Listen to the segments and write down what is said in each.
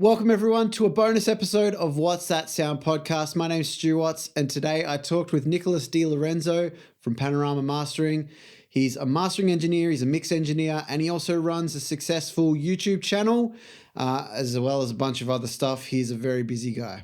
Welcome everyone to a bonus episode of What's That Sound podcast. My name's Stu Watts, and today I talked with Nicholas Di Lorenzo from Panorama Mastering. He's a mastering engineer, he's a mix engineer, and he also runs a successful YouTube channel, as well as a bunch of other stuff. He's a very busy guy.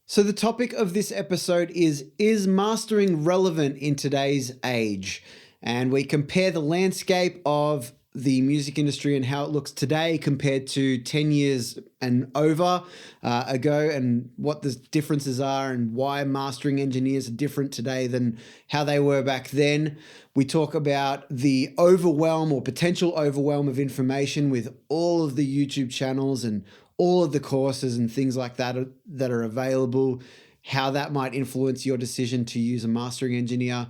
So the topic of this episode is mastering relevant in today's age? And we compare the landscape of the music industry and how it looks today compared to 10 years and over ago, and what the differences are and why mastering engineers are different today than how they were back then. We talk about the overwhelm or potential overwhelm of information with all of the YouTube channels and all of the courses and things like that are available, how that might influence your decision to use a mastering engineer,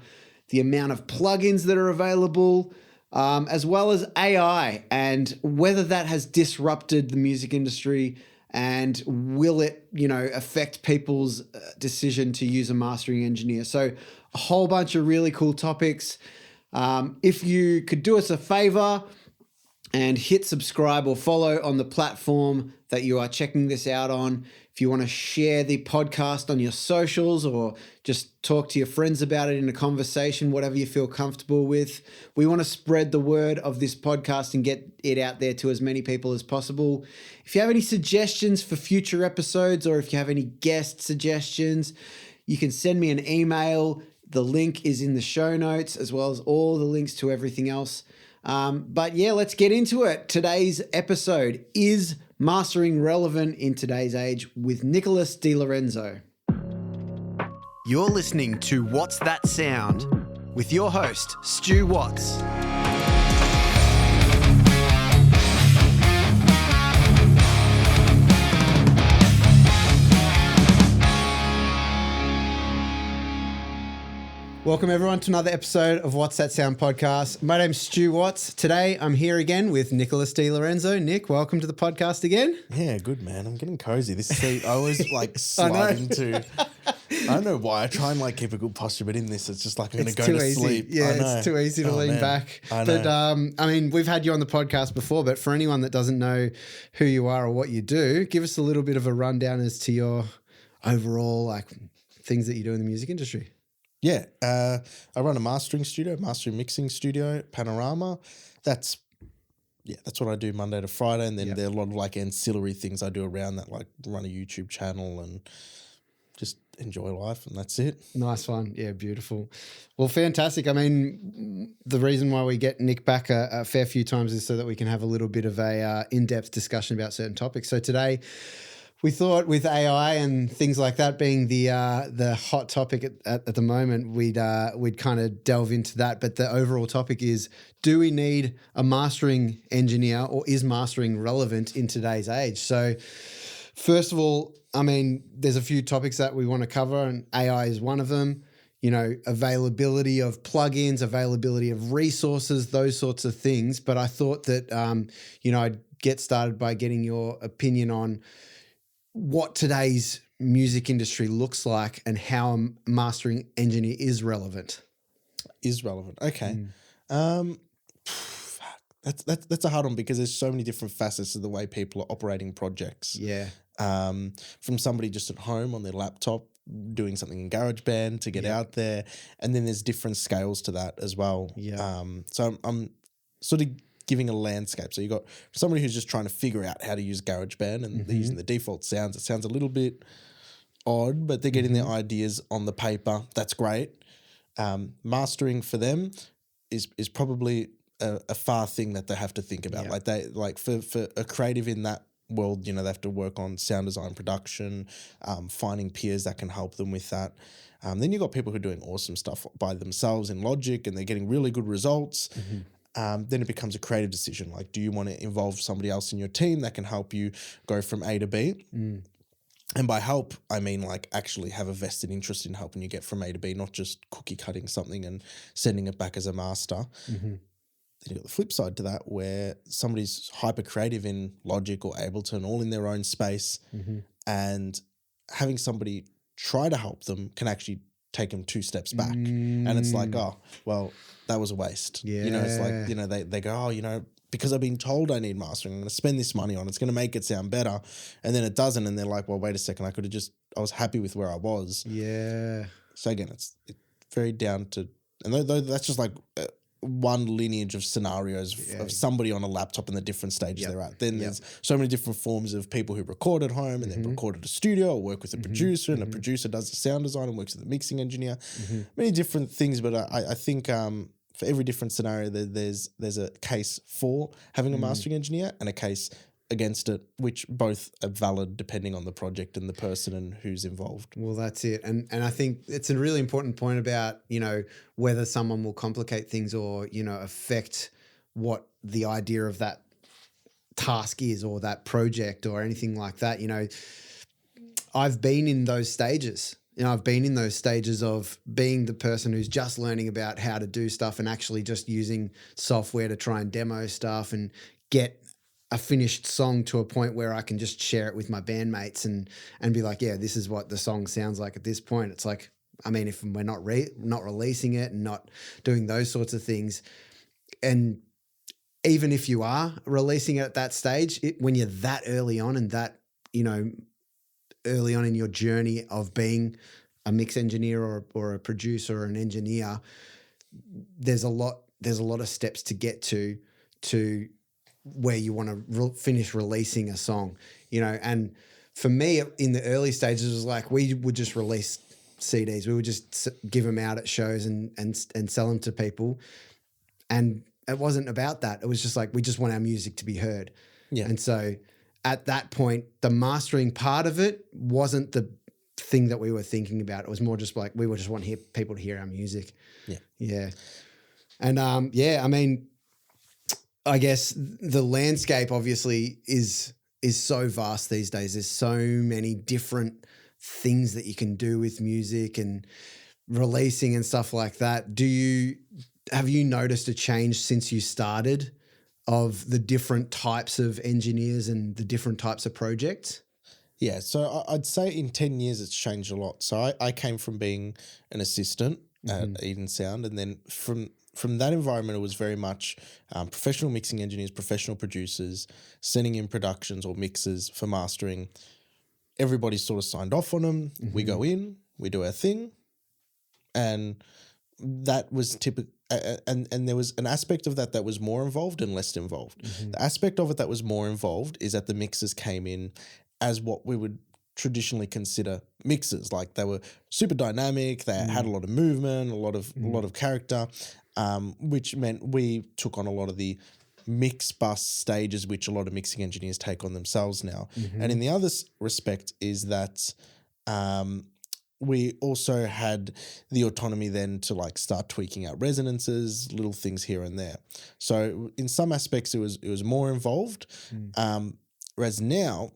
the amount of plugins that are available, as well as AI and whether that has disrupted the music industry and will it, affect people's decision to use a mastering engineer. So a whole bunch of really cool topics. If you could do us a favor and hit subscribe or follow on the platform that you are checking this out on. If you want to share the podcast on your socials or just talk to your friends about it in a conversation, whatever you feel comfortable with. We want to spread the word of this podcast and get it out there to as many people as possible. If you have any suggestions for future episodes or if you have any guest suggestions, you can send me an email. The link is in the show notes, as well as all the links to everything else. But yeah, let's get into it. Today's episode is mastering relevant in today's age with Nicholas Di Lorenzo. You're listening to What's That Sound with your host, Stu Watts. Welcome everyone to another episode of What's That Sound podcast. My name's Stu Watts. Today I'm here again with Nicholas Di Lorenzo. Nick, welcome to the podcast again. Yeah, good man. I'm getting cozy. This seat, I always slide into. I don't know why. I try and keep a good posture, but in this, it's just like I'm going to go to sleep. Yeah, it's too easy to lean back. But we've had you on the podcast before, but for anyone that doesn't know who you are or what you do, give us a little bit of a rundown as to your overall things that you do in the music industry. Yeah, I run a mastering mixing studio, Panorama. That's what I do Monday to Friday, and then there are a lot of ancillary things I do around that, like run a YouTube channel and just enjoy life, and that's it. Nice one. Yeah, beautiful. Well, fantastic. I mean, the reason why we get Nick back a fair few times is so that we can have a little bit of a in-depth discussion about certain topics. So today, we thought with AI and things like that being the hot topic at the moment, we'd kind of delve into that. But the overall topic is, do we need a mastering engineer, or is mastering relevant in today's age? So first of all, there's a few topics that we want to cover, and AI is one of them. Availability of plugins, availability of resources, those sorts of things. But I thought that, I'd get started by getting your opinion on what today's music industry looks like and how a mastering engineer is relevant. Okay. That's a hard one because there's so many different facets of the way people are operating projects. Yeah. From somebody just at home on their laptop doing something in GarageBand to get out there, and then there's different scales to that as well. Yeah. So I'm sort of giving a landscape. So you got somebody who's just trying to figure out how to use GarageBand, and they're using the default sounds. It sounds a little bit odd, but they're getting their ideas on the paper. That's great. Mastering for them is probably a far thing that they have to think about. For a creative in that world, they have to work on sound design, production, finding peers that can help them with that. Then you've got people who are doing awesome stuff by themselves in Logic, and they're getting really good results. Then it becomes a creative decision. Like, do you want to involve somebody else in your team that can help you go from A to B? And by help, I mean actually have a vested interest in helping you get from A to B, not just cookie cutting something and sending it back as a master. Then you've got the flip side to that, where somebody's hyper creative in Logic or Ableton, all in their own space, and having somebody try to help them can actually take them two steps back. And it's like, oh, well, that was a waste. Yeah. It's like, they go, because I've been told I need mastering, I'm going to spend this money on it. It's going to make it sound better. And then it doesn't. And they're like, well, wait a second. I was happy with where I was. Yeah. So again, it's very down to, and that's just like one lineage of scenarios of somebody on a laptop and the different stages they're at. Then there's so many different forms of people who record at home and then record at a studio or work with a producer, and a producer does the sound design and works with a mixing engineer. Many different things, but I think for every different scenario, there's a case for having a mastering engineer and a case against it, which both are valid depending on the project and the person and who's involved. Well, that's it. And I think it's a really important point about, whether someone will complicate things or, affect what the idea of that task is or that project or anything like that. I've been in those stages. I've been in those stages of being the person who's just learning about how to do stuff and actually just using software to try and demo stuff and get a finished song to a point where I can just share it with my bandmates and be like, yeah, this is what the song sounds like at this point. It's like, I mean, if we're not releasing it and not doing those sorts of things, and even if you are releasing it at that stage, when you're that early on and that, early on in your journey of being a mix engineer or a producer or an engineer, there's a lot of steps to get to where you want to finish releasing a song, and for me in the early stages, it was like, we would just release CDs. We would just give them out at shows and sell them to people. And it wasn't about that. It was just like, we just want our music to be heard. Yeah. And so at that point, the mastering part of it wasn't the thing that we were thinking about. It was more just like, we would just want people to hear our music. Yeah. Yeah. And I mean, I guess the landscape obviously is so vast these days. There's so many different things that you can do with music and releasing and stuff like that. Have you noticed a change since you started of the different types of engineers and the different types of projects? Yeah, so I'd say in 10 years it's changed a lot. So I came from being an assistant at Eden Sound, and then from that environment, it was very much professional mixing engineers, professional producers, sending in productions or mixes for mastering. Everybody sort of signed off on them. We go in, we do our thing, and that was typical. And there was an aspect of that was more involved and less involved. The aspect of it that was more involved is that the mixes came in as what we would traditionally consider mixes. Like, they were super dynamic, they had a lot of movement, a lot of character. Which meant we took on a lot of the mix bus stages, which a lot of mixing engineers take on themselves now. And in the other respect is that we also had the autonomy then to like start tweaking out resonances, little things here and there. So in some aspects it was more involved, whereas now,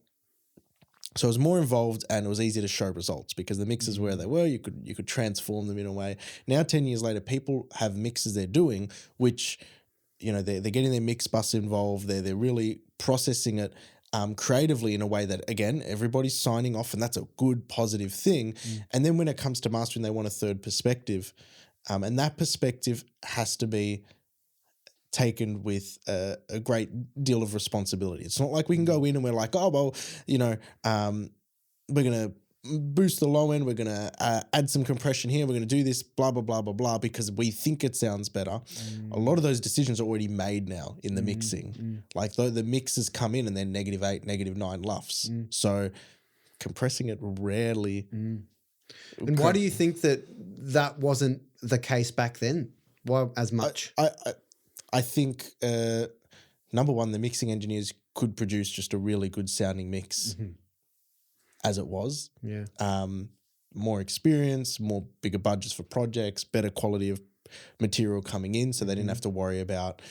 so it was more involved and it was easier to show results because the mixes where they were, you could transform them in a way. Now, 10 years later, people have mixes they're doing, which, they're getting their mix bus involved. They're really processing it creatively in a way that, again, everybody's signing off, and that's a good, positive thing. And then when it comes to mastering, they want a third perspective. And that perspective has to be taken with a great deal of responsibility. It's not like we can go in and we're like, oh, well, we're going to boost the low end, we're going to add some compression here, we're going to do this, blah, blah, blah, blah, blah, because we think it sounds better. A lot of those decisions are already made now in the mixing. Like, the mixes come in and they're -8, -9 LUFS. So compressing it rarely. And why do you think that wasn't the case back then? Why as much? I think, number one, the mixing engineers could produce just a really good sounding mix as it was. Yeah. More experience, bigger budgets for projects, better quality of material coming in, so they didn't have to worry about,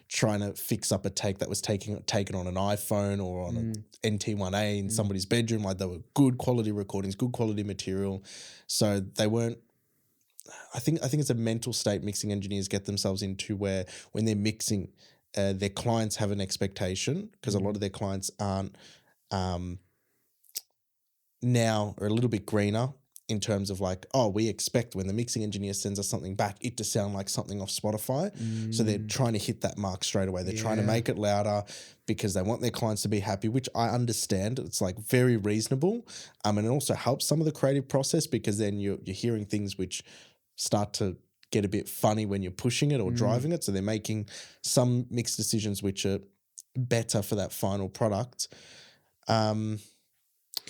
trying to fix up a take that was taken on an iPhone or on an NT1A in somebody's bedroom. Like, they were good quality recordings, good quality material. So they weren't, I think it's a mental state mixing engineers get themselves into, where when they're mixing, their clients have an expectation, because a lot of their clients aren't now are a little bit greener in terms of like, oh, we expect when the mixing engineer sends us something back, it to sound like something off Spotify. So they're trying to hit that mark straight away. They're trying to make it louder because they want their clients to be happy, which I understand. It's like very reasonable. And it also helps some of the creative process because then you're hearing things which start to get a bit funny when you're pushing it or driving it. So they're making some mix decisions which are better for that final product.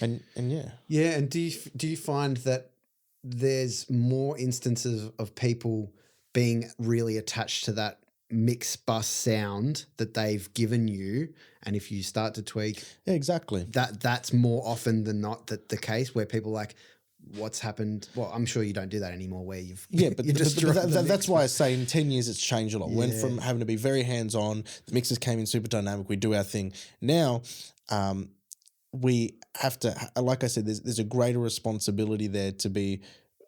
And yeah. Yeah, and do you find that there's more instances of people being really attached to that mix bus sound that they've given you, and if you start to tweak, Yeah, exactly. That's more often than not the case where people are like, what's happened? Well, I'm sure you don't do that anymore. Where you've that's why I say in 10 years it's changed a lot. Went from having to be very hands on. The mixers came in super dynamic. We do our thing now. We have to, like I said, there's a greater responsibility there to be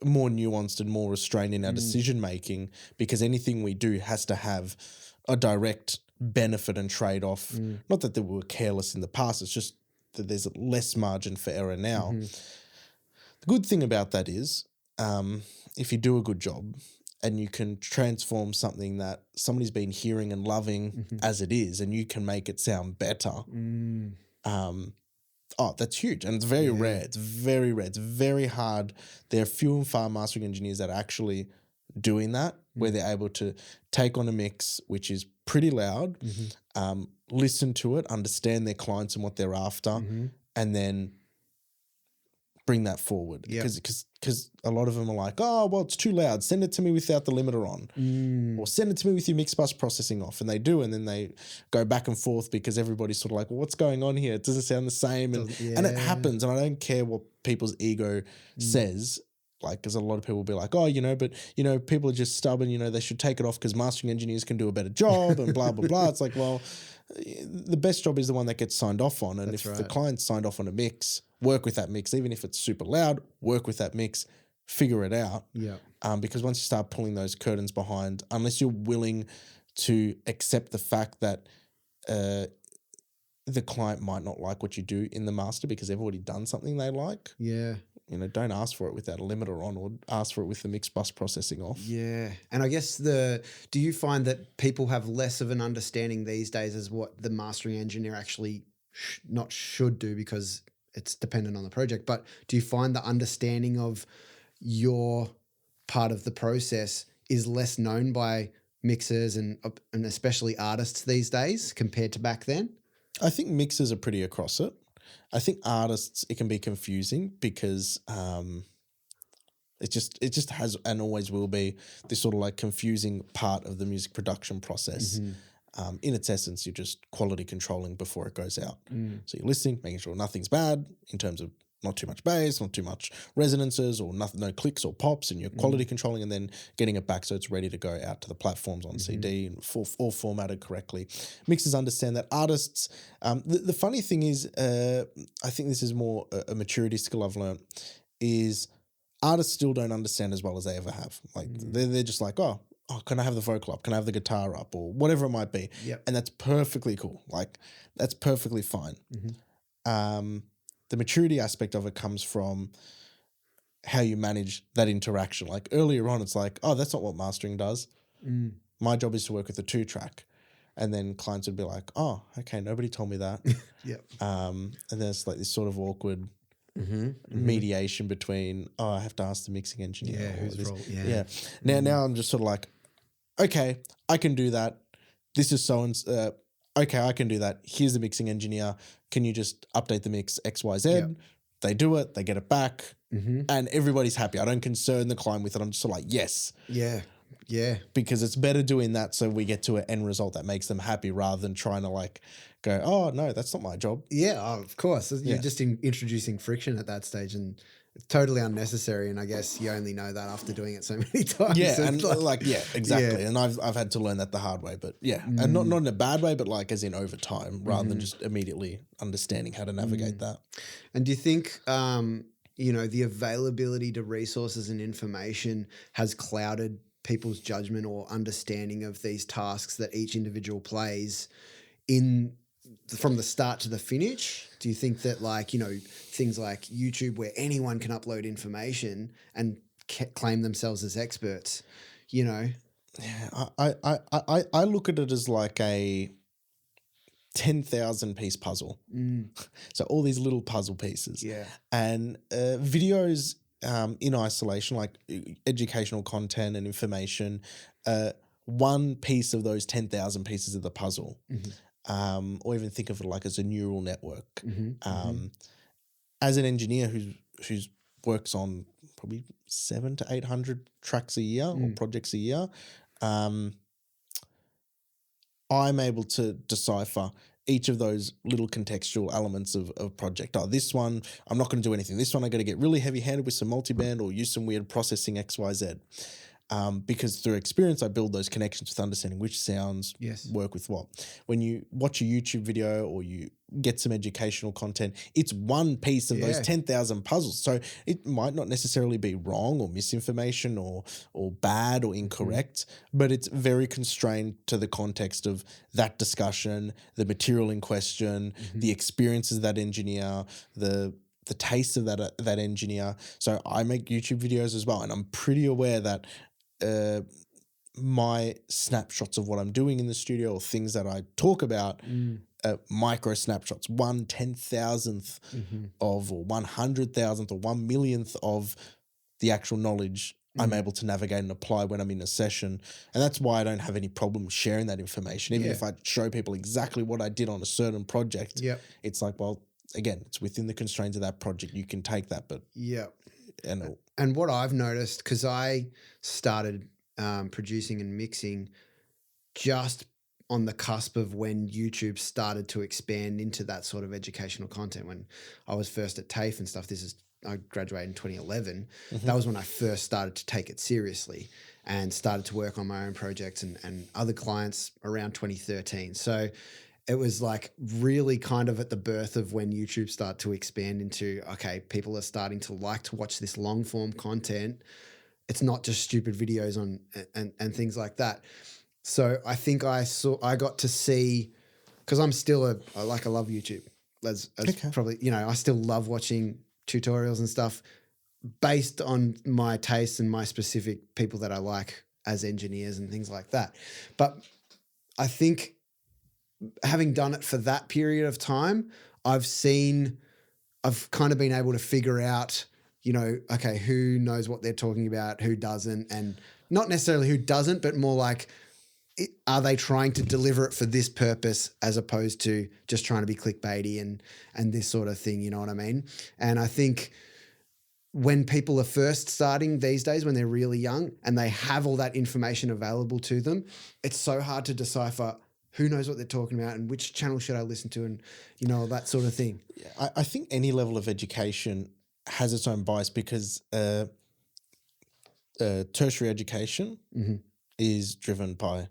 more nuanced and more restrained in our decision making, because anything we do has to have a direct benefit and trade off. Not that we were careless in the past, it's just that there's less margin for error now. The good thing about that is if you do a good job and you can transform something that somebody's been hearing and loving as it is, and you can make it sound better, that's huge. And it's very rare. It's very rare. It's very hard. There are few and far mastering engineers that are actually doing that, where they're able to take on a mix which is pretty loud, listen to it, understand their clients and what they're after, and then bring that forward. Because a lot of them are like, oh, well, it's too loud. Send it to me without the limiter on. Or send it to me with your mix bus processing off. And they do, and then they go back and forth because everybody's sort of like, well, what's going on here? It doesn't sound the same. And it happens. And I don't care what people's ego says. Like, because a lot of people will be like, oh, but people are just stubborn, they should take it off because mastering engineers can do a better job and blah, blah, blah. It's like, well, the best job is the one that gets signed off on. And the client signed off on a mix, work with that mix, even if it's super loud, work with that mix, figure it out. Because once you start pulling those curtains behind, unless you're willing to accept the fact that the client might not like what you do in the master because they've already done something they like. Don't ask for it without a limiter on, or ask for it with the mix bus processing off. And I guess do you find that people have less of an understanding these days as what the mastering engineer actually not should do, because it's dependent on the project, but do you find the understanding of your part of the process is less known by mixers and especially artists these days compared to back then? I think mixers are pretty across it. I think artists, it can be confusing because it just has and always will be this sort of like confusing part of the music production process. In its essence, you're just quality controlling before it goes out. So you're listening, making sure nothing's bad in terms of not too much bass, not too much resonances, or no clicks or pops, and you're quality controlling and then getting it back so it's ready to go out to the platforms on CD and all formatted correctly. Mixers understand that. Artists, the funny thing is, I think this is more a maturity skill I've learned, is artists still don't understand as well as they ever have. Like they're just like, oh, can I have the vocal up? Can I have the guitar up? Or whatever it might be. And that's perfectly cool. Like, that's perfectly fine. The maturity aspect of it comes from how you manage that interaction. Like earlier on, it's like, oh, that's not what mastering does. My job is to work with a 2-track. And then clients would be like, oh, okay, nobody told me that. And then it's like this sort of awkward mediation between, oh, I have to ask the mixing engineer. Who's role? Now I'm just sort of like, okay, I can do that. This is okay, I can do that. Here's the mixing engineer. Can you just update the mix X, Y, Z? They do it. They get it back. And everybody's happy. I don't concern the client with it. I'm just sort of like, yes. Because it's better doing that so we get to an end result that makes them happy rather than trying to like go, oh, no, that's not my job. Of course. You're just introducing friction at that stage, and it's totally unnecessary. And I guess you only know that after doing it so many times. Exactly. And I've had to learn that the hard way, but and not in a bad way, but like as in over time, rather than just immediately understanding how to navigate that. And do you think, the availability to resources and information has clouded people's judgment or understanding of these tasks that each individual plays in from the start to the finish? Do you think that like, you know, things like YouTube where anyone can upload information and claim themselves as experts, you know? Yeah, I look at it as like a 10,000 piece puzzle. So all these little puzzle pieces. Yeah. And videos in isolation, like educational content and information, one piece of those 10,000 pieces of the puzzle. Or even think of it like as a neural network. As an engineer who's works on probably 700 to 800 tracks a year or projects a year, I'm able to decipher each of those little contextual elements of project. Oh, this one, I'm not going to do anything. This one, I got to get really heavy-handed with some multiband or use some weird processing XYZ. Because through experience, I build those connections with understanding which sounds work with what. When you watch a YouTube video or you get some educational content, it's one piece of those 10,000 puzzles. So it might not necessarily be wrong or misinformation or bad or incorrect, but it's very constrained to the context of that discussion, the material in question, the experiences of that engineer, the taste of that engineer. So I make YouTube videos as well, and I'm pretty aware that my snapshots of what I'm doing in the studio or things that I talk about, micro snapshots, 1/10,000th of, or 100,000th or 1 millionth of the actual knowledge I'm able to navigate and apply when I'm in a session. And that's why I don't have any problem sharing that information. Even if I show people exactly what I did on a certain project, it's like, well, again, it's within the constraints of that project. You can take that, but and what I've noticed, because I started producing and mixing just on the cusp of when YouTube started to expand into that sort of educational content. When I was first at TAFE and stuff, I graduated in 2011. That was when I first started to take it seriously and started to work on my own projects and other clients around 2013. So it was like really kind of at the birth of when YouTube started to expand into, okay, people are starting to like to watch this long form content. It's not just stupid videos on and things like that. So I think I got to see, because I'm still I love YouTube. As probably, you know, I still love watching tutorials and stuff based on my tastes and my specific people that I like as engineers and things like that. But I think having done it for that period of time, I've kind of been able to figure out, you know, okay, who knows what they're talking about, who doesn't, and not necessarily who doesn't, but more like, are they trying to deliver it for this purpose as opposed to just trying to be clickbaity and this sort of thing, you know what I mean? And I think when people are first starting these days, when they're really young and they have all that information available to them, it's so hard to decipher who knows what they're talking about and which channel should I listen to and, you know, that sort of thing. I think any level of education has its own bias because tertiary education is driven by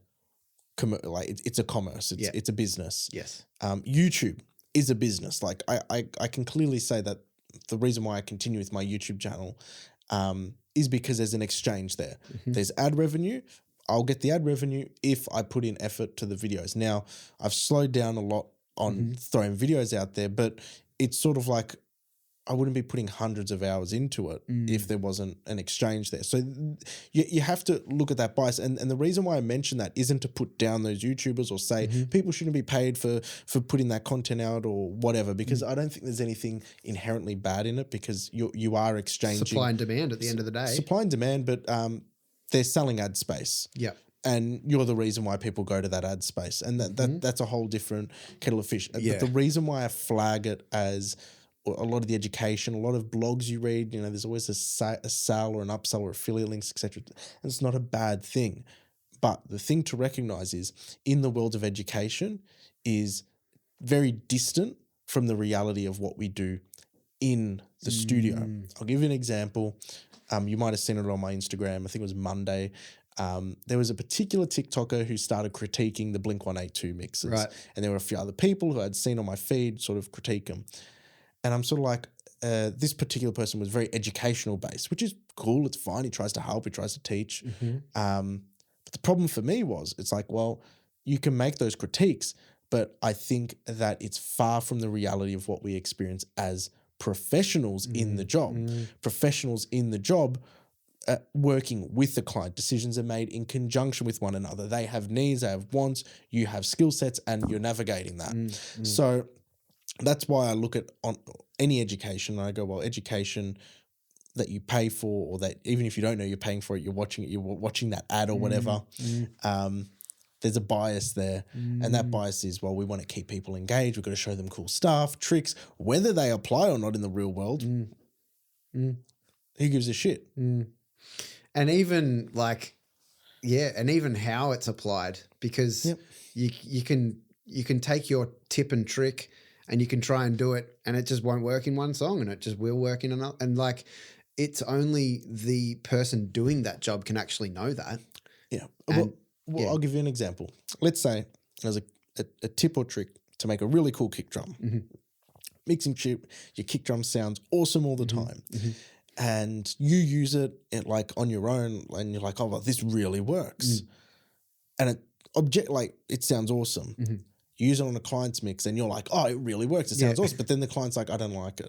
it's a commerce. It's a business. Yes. YouTube is a business. Like I can clearly say that the reason why I continue with my YouTube channel is because there's an exchange there. There's ad revenue. I'll get the ad revenue if I put in effort to the videos. Now, I've slowed down a lot on throwing videos out there, but it's sort of like I wouldn't be putting hundreds of hours into it if there wasn't an exchange there. So you have to look at that bias. And the reason why I mention that isn't to put down those YouTubers or say people shouldn't be paid for putting that content out or whatever, because I don't think there's anything inherently bad in it, because you are exchanging. Supply and demand at the end of the day. Supply and demand, but they're selling ad space. Yeah. And you're the reason why people go to that ad space. And that's a whole different kettle of fish. Yeah. But the reason why I flag it as a lot of the education, a lot of blogs you read, you know, there's always a sell or an upsell or affiliate links, etc. And it's not a bad thing. But the thing to recognize is in the world of education is very distant from the reality of what we do in the studio. I'll give you an example. You might have seen it on my Instagram. I think it was Monday. There was a particular TikToker who started critiquing the Blink-182 mixes. Right. And there were a few other people who I'd seen on my feed sort of critique them. And I'm sort of like, this particular person was very educational based, which is cool. It's fine. He tries to help. He tries to teach. But the problem for me was, it's like, well, you can make those critiques, but but I think that it's far from the reality of what we experience as professionals in the job. Professionals in the job working with the client. Decisions are made in conjunction with one another. They have needs, they have wants, you have skill sets, and you're navigating that. So that's why I look at on any education and I go, well, education that you pay for, or that even if you don't know you're paying for it, you're watching that ad or whatever. There's a bias there. And that bias is, well, we want to keep people engaged. We've got to show them cool stuff, tricks, whether they apply or not in the real world. Who gives a shit? And even and even how it's applied, because you can take your tip and trick and you can try and do it and it just won't work in one song and it just will work in another. And it's only the person doing that job can actually know that. Yeah. Well, I'll give you an example. Let's say there's a tip or trick to make a really cool kick drum. Mixing chip, your kick drum sounds awesome all the time. And you use it on your own and you're like, oh, well, this really works. And it sounds awesome. You use it on a client's mix and you're like, oh, it really works. It sounds awesome. But then the client's like, I don't like it.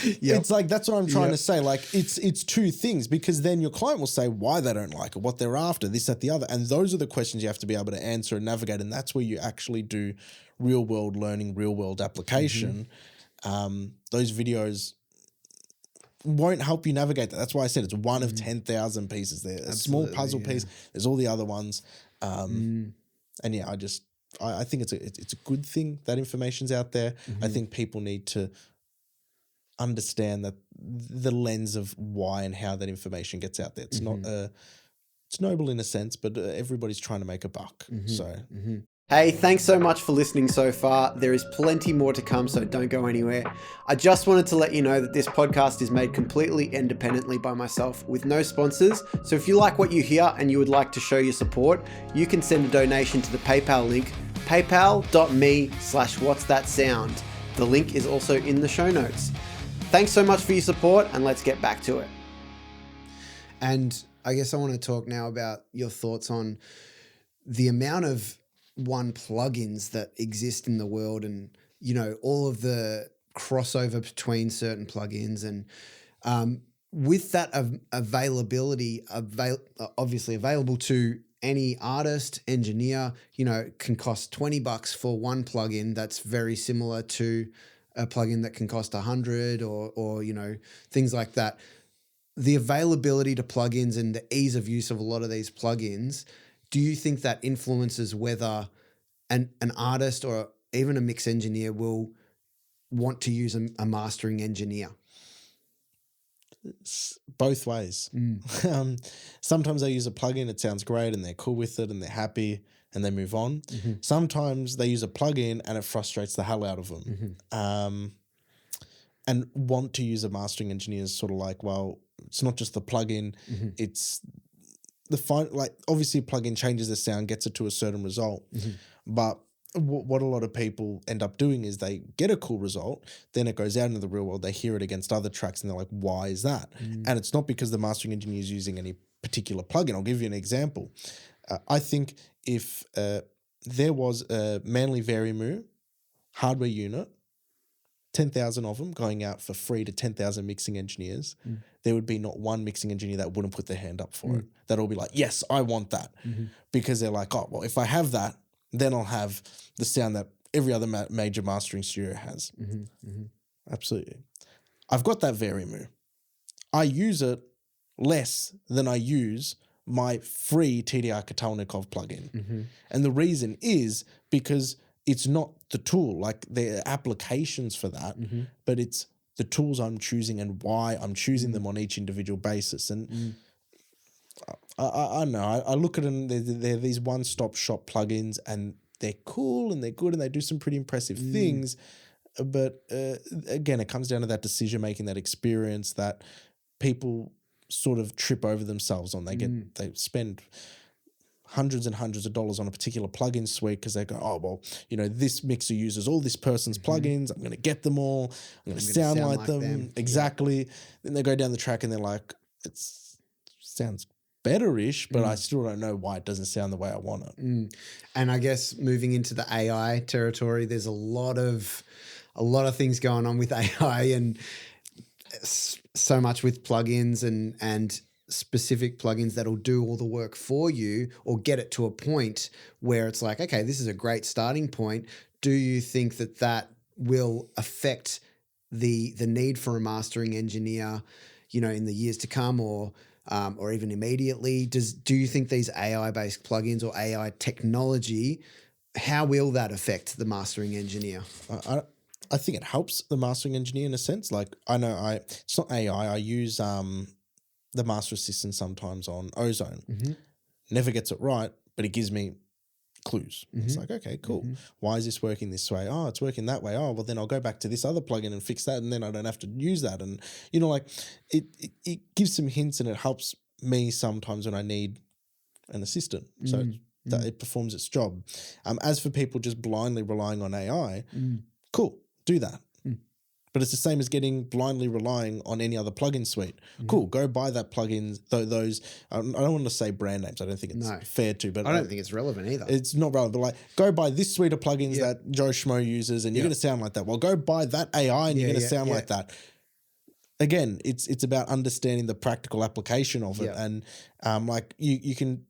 It's like, that's what I'm trying to say. Like it's two things, because then your client will say why they don't like it, what they're after, this, that, the other. And those are the questions you have to be able to answer and navigate. And that's where you actually do real world learning, real world application. Those videos won't help you navigate that. That's why I said it's one of 10,000 pieces there. A small puzzle piece. There's all the other ones. And yeah, I think it's a good thing that information's out there. I think people need to understand that the lens of why and how that information gets out there. It's not it's noble in a sense, but everybody's trying to make a buck. So Hey, thanks so much for listening so far. There is plenty more to come, so don't go anywhere. I just wanted to let you know that this podcast is made completely independently by myself with no sponsors. So if you like what you hear and you would like to show your support, you can send a donation to the PayPal link, paypal.me/whatsthatsound. The link is also in the show notes. Thanks so much for your support, and let's get back to it. And I guess I want to talk now about your thoughts on the amount of plugins that exist in the world, and all of the crossover between certain plugins, and with that availability, obviously available to any artist, engineer, can cost $20 for one plugin that's very similar to a plugin that can cost $100 or things like that. The availability to plugins and the ease of use of a lot of these plugins, do you think that influences whether an artist or even a mix engineer will want to use a mastering engineer? Both ways. Sometimes they use a plugin, it sounds great and they're cool with it and they're happy and they move on. Sometimes they use a plugin and it frustrates the hell out of them. And want to use a mastering engineer is sort of like, well, it's not just the plugin, it's obviously a plugin changes the sound, gets it to a certain result. But what a lot of people end up doing is they get a cool result, then it goes out into the real world, they hear it against other tracks and they're like, why is that? And it's not because the mastering engineer is using any particular plugin. I'll give you an example. I think if there was a Manly Varimu hardware unit, 10,000 of them going out for free to 10,000 mixing engineers, there would be not one mixing engineer that wouldn't put their hand up for it. That'll be like, yes, I want that. Because they're like, oh, well, if I have that, then I'll have the sound that every other major mastering studio has. Absolutely. I've got that Varimu. I use it less than I use my free TDR Katalnikov plugin. And the reason is because it's not the tool, like there are applications for that, but it's the tools I'm choosing and why I'm choosing them on each individual basis. And I don't know, I look at them, they're these one-stop shop plugins and they're cool and they're good and they do some pretty impressive things. But again, it comes down to that decision-making, that experience that people sort of trip over themselves on. They spend hundreds and hundreds of dollars on a particular plugin suite because they go, oh, well, this mixer uses all this person's plugins. I'm going to get them all. I'm going to sound like them. Exactly. Then they go down the track and they're like, it sounds better-ish, but I still don't know why it doesn't sound the way I want it. And I guess moving into the AI territory, there's a lot of things going on with AI and so much with plugins and specific plugins that'll do all the work for you or get it to a point where it's like, okay, this is a great starting point. Do you think that will affect the need for a mastering engineer, in the years to come or even immediately? Do you think these AI-based plugins or AI technology, how will that affect the mastering engineer? I think it helps the mastering engineer in a sense. Like it's not AI. I use the master assistant sometimes on Ozone. Never gets it right, but it gives me clues. It's like, okay, cool. Why is this working this way? Oh, it's working that way. Oh, well, then I'll go back to this other plugin and fix that, and then I don't have to use that. And it gives some hints, and it helps me sometimes when I need an assistant. So that it performs its job. As for people just blindly relying on AI, cool, do that. But it's the same as blindly relying on any other plugin suite. Cool, go buy that plugin. Those I don't want to say brand names. I don't think it's fair to. But I don't think it's relevant either. It's not relevant. But like, go buy this suite of plugins that Joe Schmo uses, and you're going to sound like that. Well, go buy that AI, and you're going to sound like that. Again, it's about understanding the practical application of it, and like you can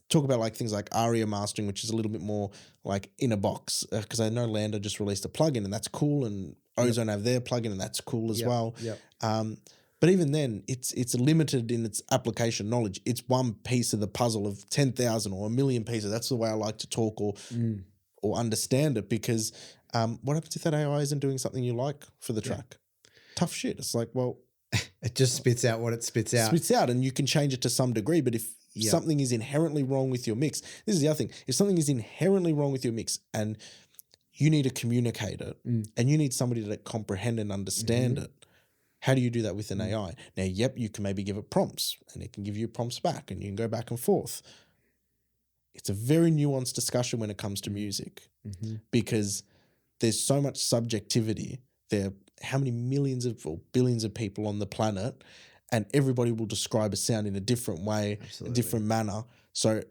talk about like things like ARIA mastering, which is a little bit more like in a box, because I know Lander just released a plugin, and that's cool, and Ozone have their plugin, and that's cool as well. But even then, it's limited in its application knowledge. It's one piece of the puzzle of 10,000 or 1,000,000 pieces. That's the way I like to talk or understand it, because what happens if that AI isn't doing something you like for the track? Tough shit. It's like, well, it just spits out what it spits out. Spits out, and you can change it to some degree, but if something is inherently wrong with your mix, this is the other thing. If something is inherently wrong with your mix and you need to communicate it and you need somebody to comprehend and understand it, how do you do that with an AI? Now, you can maybe give it prompts, and it can give you prompts back, and you can go back and forth. It's a very nuanced discussion when it comes to music, because there's so much subjectivity. There are how many millions or billions of people on the planet, and everybody will describe a sound in a different way, a different manner. So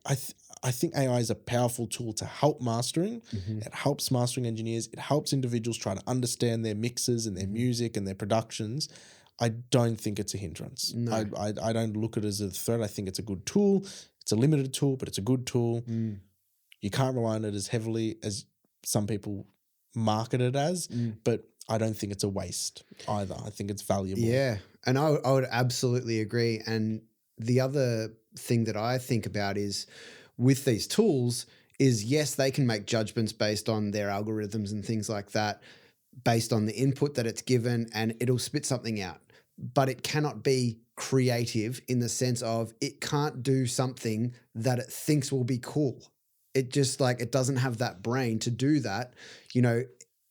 I think AI is a powerful tool to help mastering. It helps mastering engineers. It helps individuals try to understand their mixes and their music and their productions. I don't think it's a hindrance. No. I don't look at it as a threat. I think it's a good tool. It's a limited tool, but it's a good tool. You can't rely on it as heavily as some people market it as, but I don't think it's a waste either. I think it's valuable. Yeah, and I would absolutely agree. And the other thing that I think about is with these tools is, yes, they can make judgments based on their algorithms and things like that, based on the input that it's given, and it'll spit something out. But it cannot be creative in the sense of it can't do something that it thinks will be cool. It just it doesn't have that brain to do that.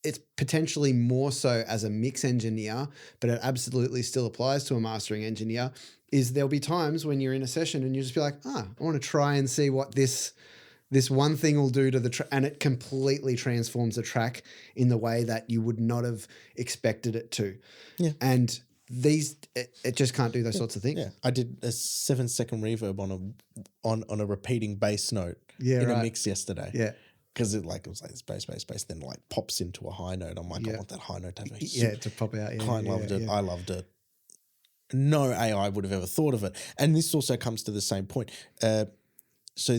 It's potentially more so as a mix engineer, but it absolutely still applies to a mastering engineer, is there'll be times when you're in a session and you just be like, I want to try and see what this one thing will do to the track, and it completely transforms the track in the way that you would not have expected it to. Yeah. And it just can't do those sorts of things. Yeah. I did a 7-second reverb on a repeating bass note in a mix yesterday. Yeah. Because it was like bass, then pops into a high note. I'm like, I want that high note to have to pop out. Yeah, I loved it. I loved it. No AI would have ever thought of it. And this also comes to the same point. So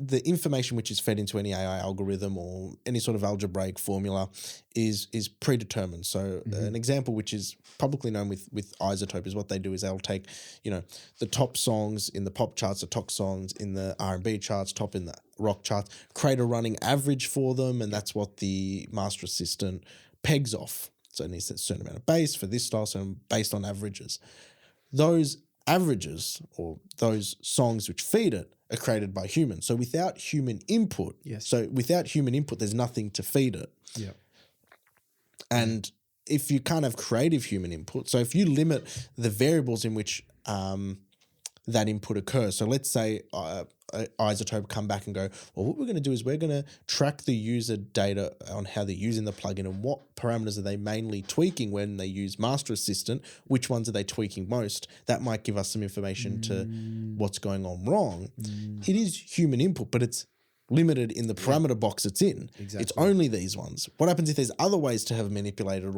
the information which is fed into any AI algorithm or any sort of algebraic formula is predetermined. So an example which is publicly known with Isotope is what they do is they'll take, the top songs in the pop charts, the top songs in the R&B charts, top in the rock charts, create a running average for them, and that's what the master assistant pegs off. So it needs a certain amount of bass for this style, so based on averages. Those averages or those songs which feed it are created by humans. So without human input, there's nothing to feed it. Yeah. And if you can't have creative human input, so if you limit the variables in which that input occurs, so let's say Isotope come back and go, well, what we're going to do is we're going to track the user data on how they're using the plugin and what parameters are they mainly tweaking when they use Master Assistant, which ones are they tweaking most. That might give us some information to what's going on wrong. It is human input, but it's limited in the parameter box it's in. Exactly. It's only these ones. What happens if there's other ways to have manipulated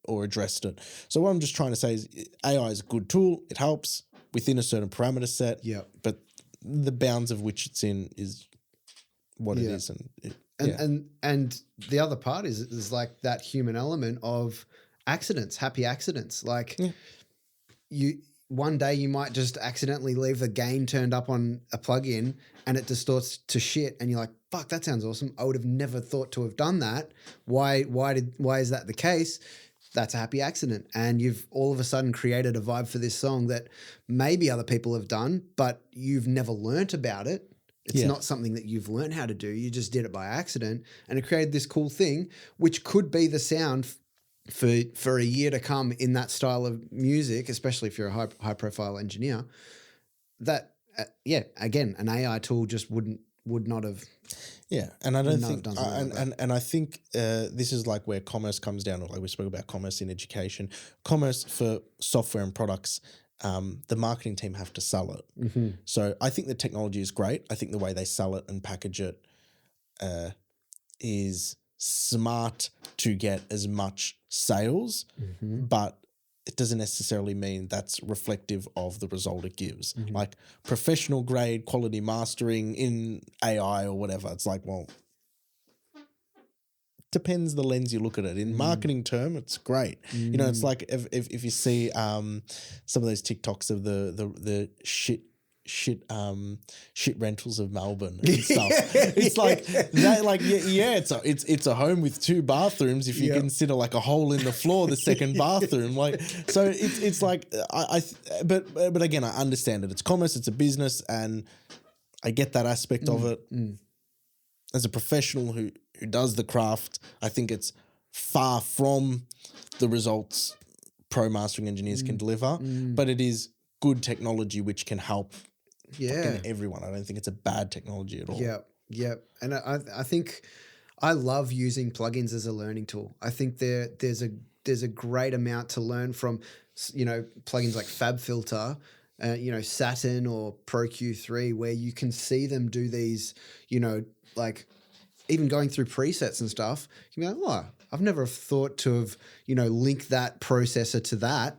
or addressed it? So what I'm just trying to say is AI is a good tool. It helps within a certain parameter set, but the bounds of which it's in is what it is. And the other part is like that human element of accidents, happy accidents. Like one day you might just accidentally leave the gain turned up on a plugin and it distorts to shit and you're like, fuck, that sounds awesome. I would have never thought to have done that. Why is that the case? That's a happy accident. And you've all of a sudden created a vibe for this song that maybe other people have done, but you've never learnt about it. It's not something that you've learned how to do. You just did it by accident and it created this cool thing, which could be the sound for a year to come in that style of music, especially if you're a high profile engineer. That, again, an AI tool just would not have. Yeah, and I don't think, and I think this is like where commerce comes down. Like we spoke about commerce in education, commerce for software and products. The marketing team have to sell it. So I think the technology is great. I think the way they sell it and package it is smart to get as much sales, but it doesn't necessarily mean that's reflective of the result it gives. Like professional grade quality mastering in AI or whatever. It's like, well, depends the lens you look at it. In marketing term, it's great. You know, it's like if you see some of those TikToks of the shit rentals of Melbourne and stuff. It's like that, like it's a home with 2 bathrooms if you consider like a hole in the floor the second bathroom. Like, so it's like but again, I understand it. It's commerce, it's a business, and I get that aspect of it. As a professional who does the craft, I think it's far from the results pro mastering engineers can deliver, but it is good technology which can help everyone. I don't think it's a bad technology at all. Yeah. And I think I love using plugins as a learning tool. I think there's a great amount to learn from, you know, plugins like FabFilter, you know, Saturn or Pro Q3, where you can see them do these, you know, like even going through presets and stuff, you go, oh, I've never thought to have, you know, link that processor to that.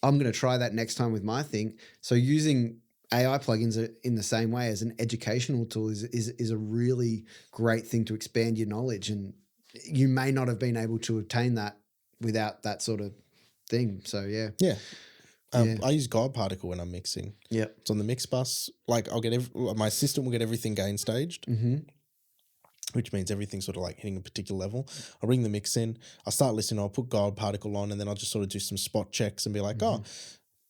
I'm going to try that next time with my thing. So using AI plugins in the same way as an educational tool is a really great thing to expand your knowledge, and you may not have been able to obtain that without that sort of thing. So I use God Particle when I'm mixing. It's on the mix bus. Like I'll get my system will get everything gain staged. Which means everything's sort of like hitting a particular level. I'll bring the mix in, I'll start listening, I'll put God Particle on, and then I'll just sort of do some spot checks and be like, oh,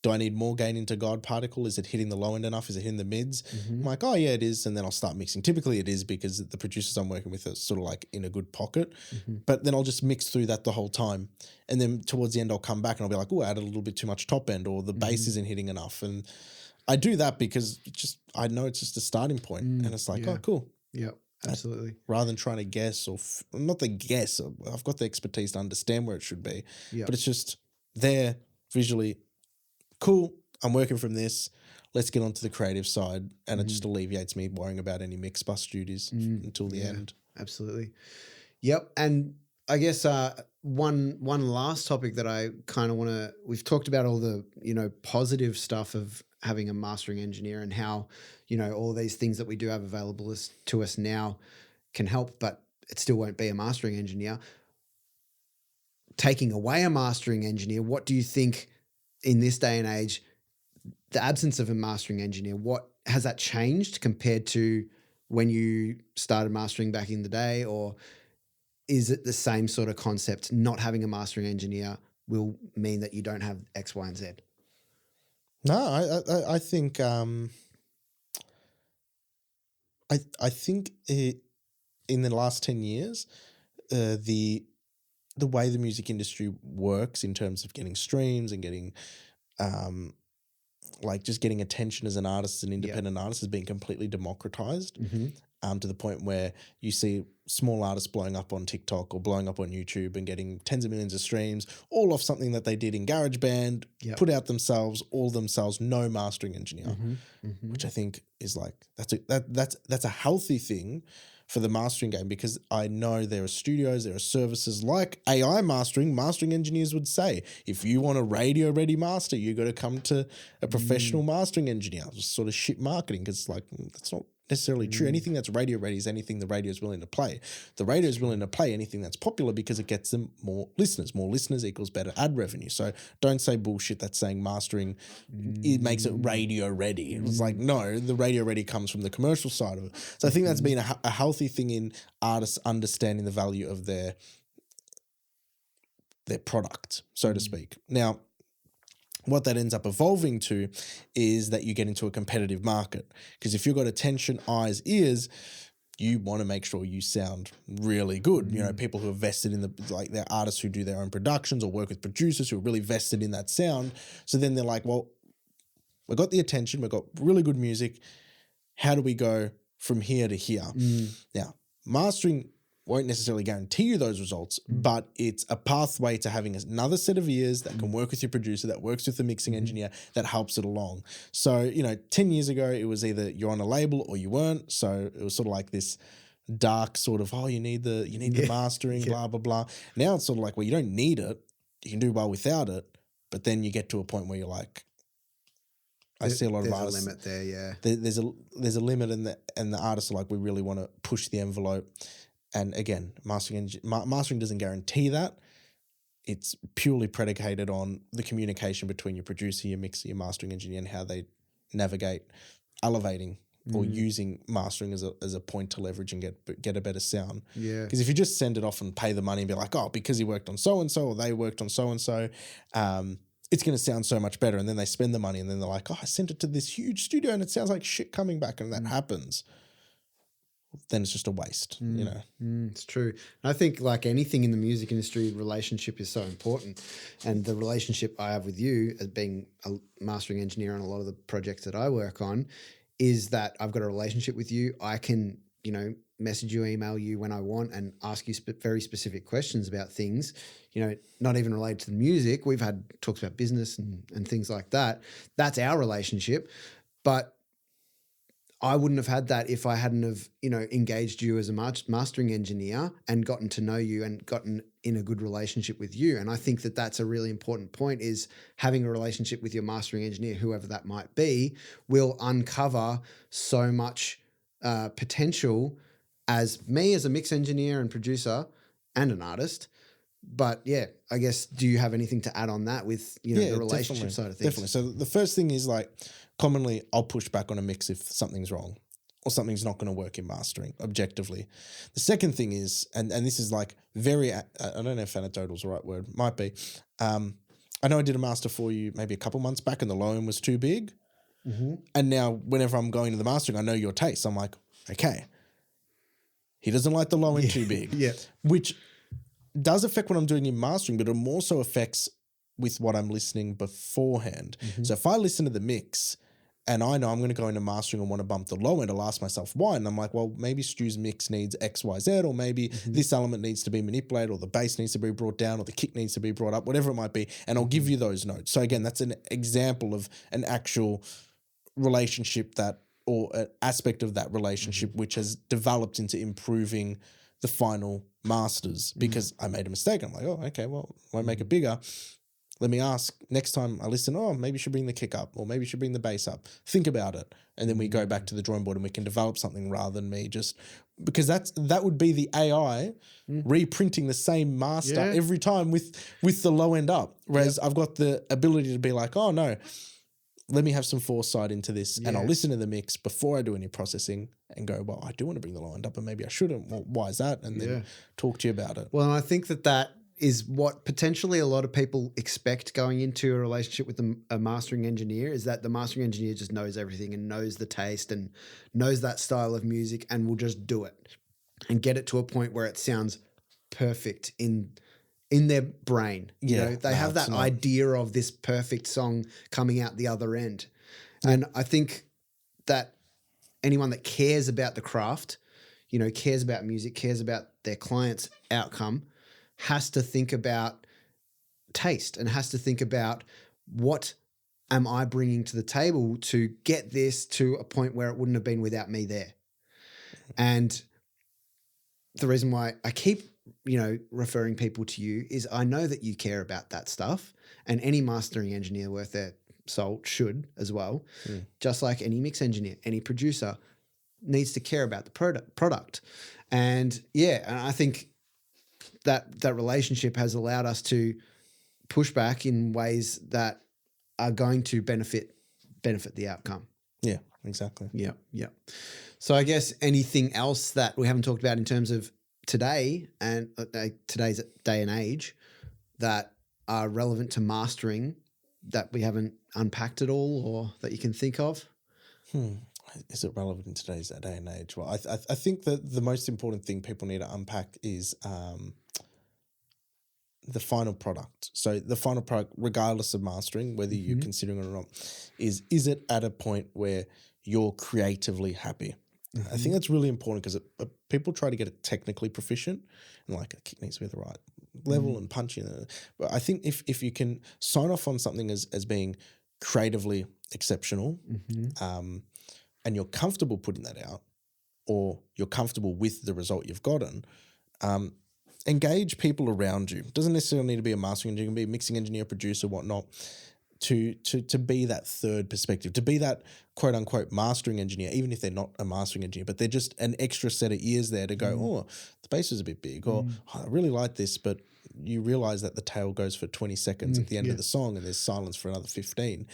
do I need more gain into God Particle? Is it hitting the low end enough? Is it hitting the mids? I'm like, oh yeah, it is. And then I'll start mixing. Typically it is because the producers I'm working with are sort of like in a good pocket, but then I'll just mix through that the whole time. And then towards the end, I'll come back and I'll be like, oh, I added a little bit too much top end, or the bass isn't hitting enough. And I do that because I know it's just a starting point, and it's like, oh, cool. Absolutely. Rather than trying to guess not the guess, I've got the expertise to understand where it should be, but it's just there visually. Cool. I'm working from this. Let's get onto the creative side, and it just alleviates me worrying about any mix bus duties until the end. Absolutely. Yep. And I guess one last topic that I kind of want to, we've talked about all the, you know, positive stuff of having a mastering engineer and how, you know, all these things that we do have available to us now can help, but it still won't be a mastering engineer. Taking away a mastering engineer, what do you think in this day and age, the absence of a mastering engineer, what has that changed compared to when you started mastering back in the day? Or is it the same sort of concept? Not having a mastering engineer will mean that you don't have X, Y, and Z. No, I think I think in the last 10 years, the way the music industry works in terms of getting streams and getting like just getting attention as an artist, as an independent artist, has been completely democratized. To the point where you see small artists blowing up on TikTok or blowing up on YouTube and getting tens of millions of streams, all off something that they did in GarageBand, put out themselves, all themselves, no mastering engineer, which I think is like that's a healthy thing for the mastering game, because I know there are studios, there are services like AI mastering. Mastering engineers would say, if you want a radio ready master, you got to come to a professional mastering engineer. It's sort of shit marketing, because like that's not necessarily true. Anything that's radio ready is anything the radio is willing to play. The radio is willing to play anything that's popular because it gets them more listeners. More listeners equals better ad revenue. So don't say bullshit that's saying mastering it makes it radio ready. It's like, no, the radio ready comes from the commercial side of it. So I think that's been a healthy thing in artists understanding the value of their product, so to speak. Now, what that ends up evolving to is that you get into a competitive market, because if you've got attention, eyes, ears, you want to make sure you sound really good. You know, people who are vested in they're artists who do their own productions or work with producers who are really vested in that sound. So then they're like, well, we've got the attention, we've got really good music. How do we go from here to here? Now, mastering won't necessarily guarantee you those results, but it's a pathway to having another set of ears that can work with your producer, that works with the mixing engineer, that helps it along. So, 10 years ago, it was either you're on a label or you weren't. So it was sort of like this dark sort of, you need the mastering, blah, blah, blah. Now it's sort of like, well, you don't need it. You can do well without it. But then you get to a point where you're like, I see a lot of artists. There's a limit there, yeah. There's a limit, and the artists are like, we really want to push the envelope. And again, mastering doesn't guarantee that. It's purely predicated on the communication between your producer, your mixer, your mastering engineer, and how they navigate elevating or using mastering as a point to leverage and get a better sound. Yeah. Because if you just send it off and pay the money and be like, because he worked on so-and-so or they worked on so-and-so, it's going to sound so much better. And then they spend the money and then they're like, I sent it to this huge studio and it sounds like shit coming back, and that happens. Then it's just a waste, It's true. And I think, like anything in the music industry, relationship is so important. And the relationship I have with you as being a mastering engineer on a lot of the projects that I work on is that I've got a relationship with you. I can, message you, email you when I want and ask you very specific questions about things, not even related to the music. We've had talks about business and things like that. That's our relationship. But I wouldn't have had that if I hadn't have, engaged you as a mastering engineer and gotten to know you and gotten in a good relationship with you. And I think that that's a really important point, is having a relationship with your mastering engineer, whoever that might be, will uncover so much potential as me as a mix engineer and producer and an artist. But yeah, I guess, do you have anything to add on that with, the relationship side of things? Definitely. So the first thing is, like, commonly I'll push back on a mix if something's wrong or something's not going to work in mastering objectively. The second thing is, and this is like very, I don't know if anecdotal is the right word, might be. I know I did a master for you maybe a couple months back and the low end was too big. And now whenever I'm going to the mastering, I know your taste. I'm like, okay, he doesn't like the low end too big. Which does affect what I'm doing in mastering, but it more so affects with what I'm listening beforehand. So if I listen to the mix and I know I'm going to go into mastering and want to bump the low end, I'll ask myself why. And I'm like, well, maybe Stu's mix needs X, Y, Z, or maybe this element needs to be manipulated, or the bass needs to be brought down, or the kick needs to be brought up, whatever it might be. And I'll give you those notes. So again, that's an example of an actual relationship or an aspect of that relationship which has developed into improving the final masters, because I made a mistake. I'm like, okay, well, won't make it bigger. Let me ask next time I listen, maybe you should bring the kick up, or maybe you should bring the bass up. Think about it. And then we go back to the drawing board and we can develop something, rather than me just, because that would be the AI reprinting the same master every time with the low end up. Whereas I've got the ability to be like, no, let me have some foresight into this, and I'll listen to the mix before I do any processing and go, well, I do want to bring the low end up and maybe I shouldn't. Well, why is that? And then talk to you about it. Well, and I think that is what potentially a lot of people expect going into a relationship with a mastering engineer, is that the mastering engineer just knows everything and knows the taste and knows that style of music and will just do it and get it to a point where it sounds perfect in their brain. They have that idea of this perfect song coming out the other end. And I think that anyone that cares about the craft, cares about music, cares about their client's outcome, has to think about taste and has to think about what am I bringing to the table to get this to a point where it wouldn't have been without me there. And the reason why I keep, referring people to you is I know that you care about that stuff, and any mastering engineer worth their salt should as well. Just like any mix engineer, any producer needs to care about the product. And I think that relationship has allowed us to push back in ways that are going to benefit the outcome. Yeah, exactly. Yeah. So I guess anything else that we haven't talked about in terms of today and today's day and age that are relevant to mastering that we haven't unpacked at all, or that you can think of? Is it relevant in today's day and age? Well, I think that the most important thing people need to unpack is the final product. So the final product, regardless of mastering, whether you're considering it or not, is it at a point where you're creatively happy? I think that's really important because people try to get it technically proficient, and like a kick needs to be the right level and punching. But I think if you can sign off on something as being creatively exceptional, and you're comfortable putting that out, or you're comfortable with the result you've gotten, engage people around you. It doesn't necessarily need to be a mastering engineer, it can be a mixing engineer, producer, whatnot, to be that third perspective, to be that quote unquote mastering engineer, even if they're not a mastering engineer, but they're just an extra set of ears there to go, oh, the bass is a bit big, or oh, I really like this, but you realize that the tail goes for 20 seconds at the end of the song and there's silence for another 15.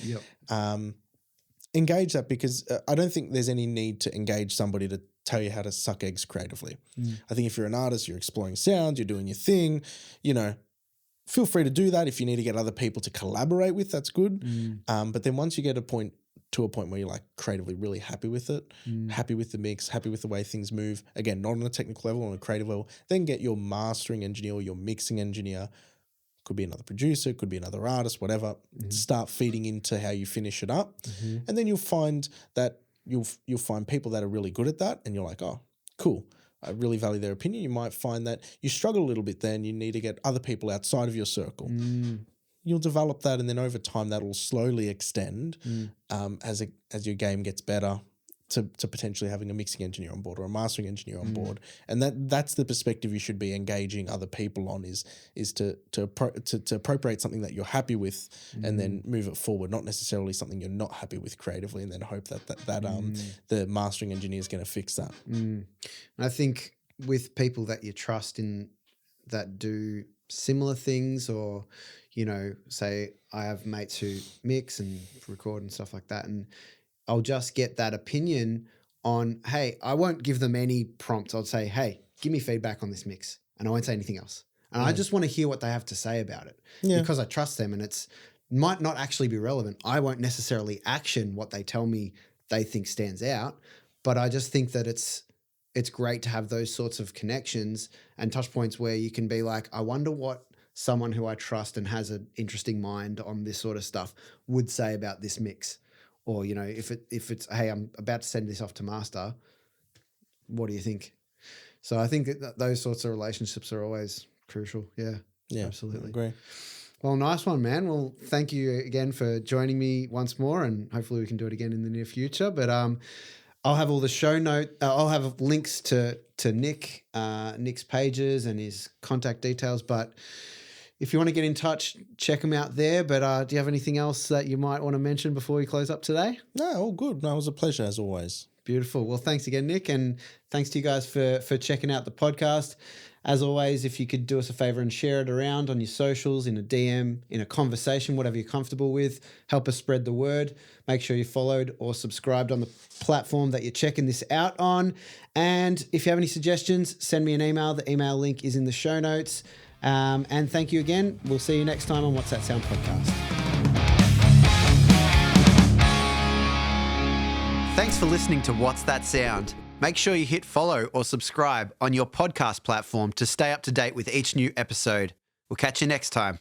Engage that, because I don't think there's any need to engage somebody to tell you how to suck eggs creatively. I think if you're an artist, you're exploring sounds, you're doing your thing, feel free to do that. If you need to get other people to collaborate with, that's good. But then once you get to a point where you're like creatively really happy with it, happy with the mix, happy with the way things move, again, not on a technical level, on a creative level, then get your mastering engineer or your mixing engineer, could be another producer, could be another artist, whatever, start feeding into how you finish it up. And then you'll find that you'll find people that are really good at that, and you're like, oh, cool, I really value their opinion. You might find that you struggle a little bit there and you need to get other people outside of your circle. You'll develop that, and then over time that will slowly extend as your game gets better to potentially having a mixing engineer on board or a mastering engineer on board. And that's the perspective you should be engaging other people on, is to appropriate something that you're happy with and then move it forward, not necessarily something you're not happy with creatively and then hope that the mastering engineer is going to fix that. And I think with people that you trust in that do similar things, or say I have mates who mix and record and stuff like that, and I'll just get that opinion on, hey, I won't give them any prompts. I'll say, hey, give me feedback on this mix, and I won't say anything else. And I just want to hear what they have to say about it because I trust them, and it's might not actually be relevant. I won't necessarily action what they tell me they think stands out, but I just think that it's great to have those sorts of connections and touch points where you can be like, I wonder what someone who I trust and has an interesting mind on this sort of stuff would say about this mix. Or, if it's, hey, I'm about to send this off to master, what do you think? So I think that those sorts of relationships are always crucial. Yeah, absolutely. I agree. Well, nice one, man. Well, thank you again for joining me once more, and hopefully we can do it again in the near future. But I'll have all the show note. I'll have links to Nick's pages and his contact details. But if you want to get in touch, check them out there. But do you have anything else that you might want to mention before we close up today? No, all good. No, it was a pleasure as always. Beautiful. Well, thanks again, Nick. And thanks to you guys for checking out the podcast. As always, if you could do us a favor and share it around on your socials, in a DM, in a conversation, whatever you're comfortable with, help us spread the word. Make sure you followed or subscribed on the platform that you're checking this out on. And if you have any suggestions, send me an email. The email link is in the show notes. And thank you again. We'll see you next time on What's That Sound podcast. Thanks for listening to What's That Sound. Make sure you hit follow or subscribe on your podcast platform to stay up to date with each new episode. We'll catch you next time.